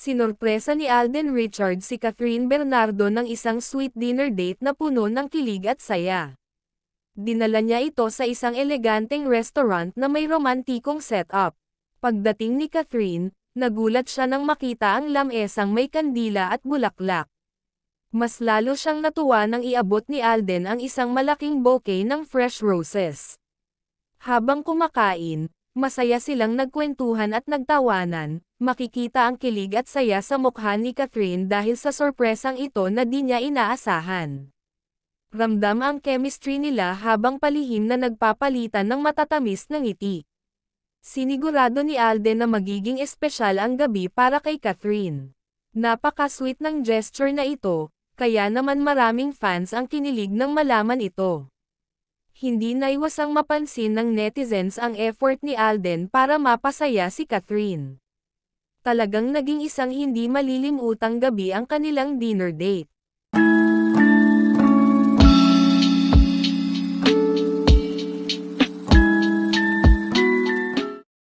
Sinorpresa ni Alden Richards si Catherine Bernardo ng isang sweet dinner date na puno ng kilig at saya. Dinala niya ito sa isang eleganteng restaurant na may romantikong setup. Pagdating ni Catherine, nagulat siya nang makita ang lamesang may kandila at bulaklak. Mas lalo siyang natuwa nang iabot ni Alden ang isang malaking bouquet ng fresh roses. Habang kumakain, masaya silang nagkwentuhan at nagtawanan, makikita ang kilig at saya sa mukha ni Catherine dahil sa sorpresang ito na di niya inaasahan. Ramdam ang chemistry nila habang palihim na nagpapalitan ng matatamis na ngiti. Sinigurado ni Alden na magiging espesyal ang gabi para kay Catherine. Napaka-sweet ng gesture na ito, kaya naman maraming fans ang kinilig nang malaman ito. Hindi naiwasang mapansin ng netizens ang effort ni Alden para mapasaya si Catherine. Talagang naging isang hindi malilimutang gabi ang kanilang dinner date.